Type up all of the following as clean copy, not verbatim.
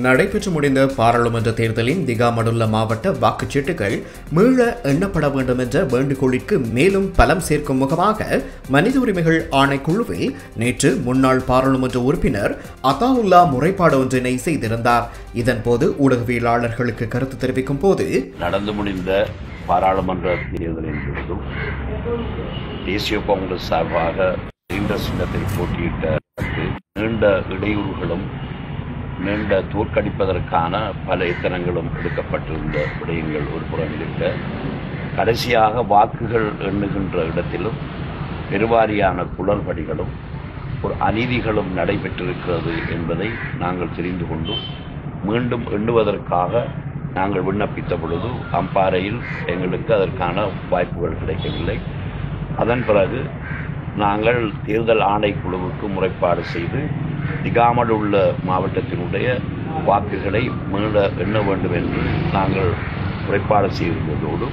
நடைபெற்று முடிந்த பாராளுமன்ற தேர்தலின் திகாமடுல்ல மாவட்ட வாக்குச்சீட்டுகள் மீள எண்ணப்பட வேண்டும் என்ற வேண்டுகோளிற்கு மேலும் பலம் சேர்க்கும் முகமாக மனித உரிமைகள் ஆணைக்குழுவில் நேற்று முன்னாள் பாராளுமன்ற உறுப்பினர் அத்தாவுல்லா முறைப்பாடு ஒன்றினை செய்திருந்தார். இதன்போது ஊடகவியலாளர்களுக்கு கருத்து தெரிவிக்கும் போது, நடந்து முடிந்த பாராளுமன்ற தேர்தலின் பொழுதும் தேசிய காங்கிரஸ் சார்பாக நீண்ட சின்னத்தில் போட்டியிட்ட நீண்ட இடையூறுகளும் நீண்ட தோற்கடிப்பதற்கான பல எத்தனங்களும் எடுக்கப்பட்டிருந்த விடயங்கள் ஒரு புறம் இருக்க, கடைசியாக வாக்குகள் எண்ணுகின்ற இடத்திலும் பெருவாரியான குளறுபடிகளும் ஒரு அநீதிகளும் நடைபெற்றிருக்கிறது என்பதை நாங்கள் தெரிந்து கொண்டும் மீண்டும் எண்ணுவதற்காக நாங்கள் விண்ணப்பித்த பொழுது அம்பாறையில் எங்களுக்கு அதற்கான வாய்ப்புகள் கிடைக்கவில்லை. அதன் பிறகு நாங்கள் தேர்தல் ஆணைக்குழுவுக்கு முறைப்பாடு செய்து திகாமல் உள்ள மாவட்டத்தினுடைய வாக்குகளை மீள எண்ண வேண்டும் என்று நாங்கள் முறைப்பாடு செய்திருந்ததோடு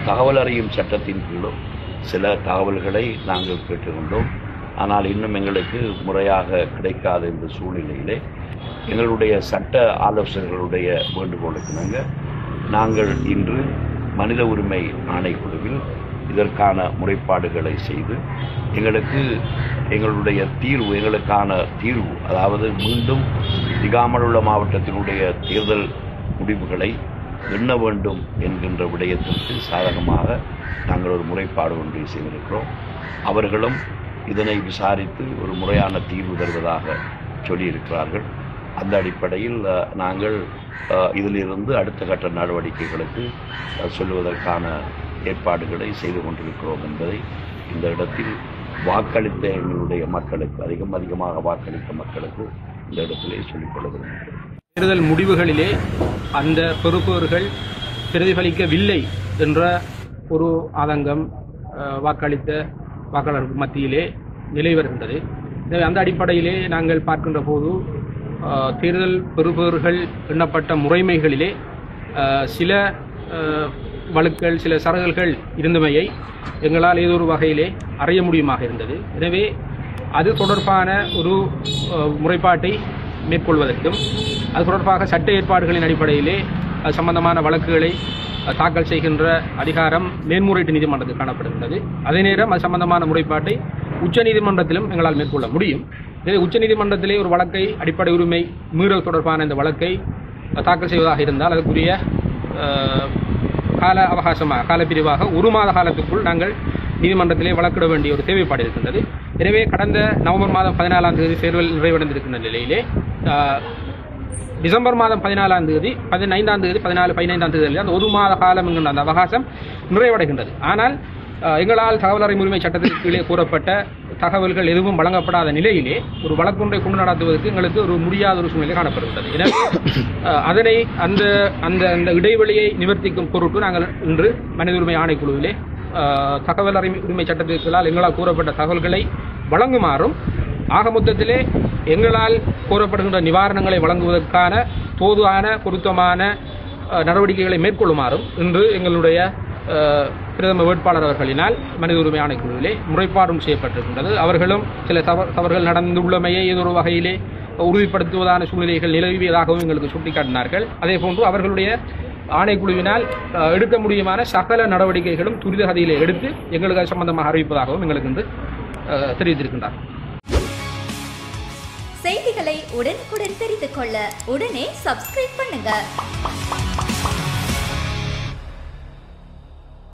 தகவல் அறியும் சட்டத்தின் கீழும் சில தகவல்களை நாங்கள் கேட்டிருந்தோம். ஆனால் இன்னும் எங்களுக்கு முறையாக கிடைக்காத இந்த சூழ்நிலையிலே எங்களுடைய சட்ட ஆலோசகர்களுடைய வேண்டுகோளுக்கு நாங்கள் இன்று மனித உரிமை ஆணைக்குழுவில் இதற்கான முறைப்பாடுகளை செய்து எங்களுக்கான தீர்வு, அதாவது மீண்டும் திகாமலுள்ள மாவட்டத்தினுடைய தேர்தல் முடிவுகளை எண்ண வேண்டும் என்கின்ற விடயத்திற்கு சாதகமாக நாங்கள் ஒரு முறைப்பாடு ஒன்றை செய்திருக்கிறோம். அவர்களும் இதனை விசாரித்து ஒரு முறையான தீர்வு தருவதாக சொல்லியிருக்கிறார்கள். அந்த அடிப்படையில் நாங்கள் இதிலிருந்து அடுத்த கட்ட நடவடிக்கைகளுக்கு சொல்லுவதற்கான ஏற்பாடுகளை செய்து கொண்டிருக்கிறோம் என்பதை இந்த இடத்தில் வாக்களித்த எங்களுடைய மக்களுக்கு, அதிகமாக வாக்களித்த மக்களுக்கு இந்த இடத்திலே சொல்லிக்கொள்ள விரும்புகிறேன். தேர்தல் முடிவுகளிலே அந்த பொறுப்பவர்கள் பிரதிபலிக்கவில்லை என்ற ஒரு ஆதங்கம் வாக்களித்த வாக்காளர்கள் மத்தியிலே நிலை வருகின்றது. எனவே அந்த அடிப்படையிலே நாங்கள் பார்க்கின்ற போது தேர்தல் பெறுபவர்கள் எண்ணப்பட்ட முறைமைகளிலே சில வழுக்கள், சில சரகல்கள் இருந்தமையை எங்களால் ஏதோ ஒரு வகையிலே அறிய முடியுமாக இருந்தது. எனவே அது தொடர்பான ஒரு முறைப்பாட்டை மேற்கொள்வதற்கும் அது தொடர்பாக சட்ட ஏற்பாடுகளின் அடிப்படையிலே அது சம்பந்தமான வழக்குகளை தாக்கல் செய்கின்ற அதிகாரம் மேன்முறையீட்டு நீதிமன்றத்தில் காணப்படுகின்றது. அதே நேரம் அது சம்பந்தமான முறைப்பாட்டை உச்ச நீதிமன்றத்திலும் எங்களால் மேற்கொள்ள முடியும். எனவே உச்ச நீதிமன்றத்திலே ஒரு வழக்கை, அடிப்படை உரிமை மீறல் தொடர்பான இந்த வழக்கை தாக்கல் செய்வதாக இருந்தால் அதற்குரிய காலப்பிரிவாக 1 மாத காலத்துக்குள் நாங்கள் நீதிமன்றத்திலே வழக்கிட வேண்டிய ஒரு தேவைப்பாடு இருக்கின்றது. எனவே கடந்த நவம்பர் மாதம் 14ஆம் தேதி தேர்தல் நிறைவடைந்திருக்கின்ற நிலையிலே டிசம்பர் மாதம் 14ஆம் தேதி, 15ஆம் தேதி, 15ஆம் தேதியில் அந்த 1 மாத காலம் என்கின்ற அந்த அவகாசம் நிறைவடைகின்றது. ஆனால் எங்களால் தகவல் அறியும் உரிமை சட்டத்திற்கு கீழே கூறப்பட்ட தகவல்கள் எதுவும் வழங்கப்படாத நிலையிலே ஒரு வழக்கொன்றை கொண்டு நடத்துவதற்கு எங்களுக்கு ஒரு முடியாத ஒரு சூழ்நிலை காணப்படுகின்றது. எனவே அதனை அந்த இடைவெளியை நிவர்த்திக்கும் பொருட்டு நாங்கள் இன்று மனித உரிமை ஆணைக்குழுவிலே தகவல் அறியும் உரிமை சட்டத்திற்கால் எங்களால் கூறப்பட்ட தகவல்களை வழங்குமாறும், ஆக மொத்தத்திலே எங்களால் கூறப்படுகின்ற நிவாரணங்களை வழங்குவதற்கான தோதுவான பொருத்தமான நடவடிக்கைகளை மேற்கொள்ளுமாறும் இன்று எங்களுடைய பிரதம வேட்பாளர் அவர்களினால் மனித உரிமை ஆணைக்குழுவிலே முறைப்பாடும் செய்யப்பட்டிருக்கின்றது. அவர்களும் சில தவறுகள் நடந்துள்ளமையை ஏதோ ஒரு வகையிலே உறுதிப்படுத்துவதான சூழ்நிலைகள் நிலவியதாகவும் எங்களுக்கு சுட்டிக்காட்டினார்கள். அதே போன்று அவர்களுடைய ஆணைக்குழுவினால் எடுக்க முடியுமான சகல நடவடிக்கைகளும் துரிதகதியிலே எடுத்து எங்களுக்கு சம்பந்தமாக அறிவிப்பதாகவும் எங்களுக்கு இன்று தெரிவித்திருக்கின்றார். செய்திகளை உடனுக்குடன் தெரிந்து கொள்ள உடனே சப்ஸ்கிரைப் பண்ணுங்க.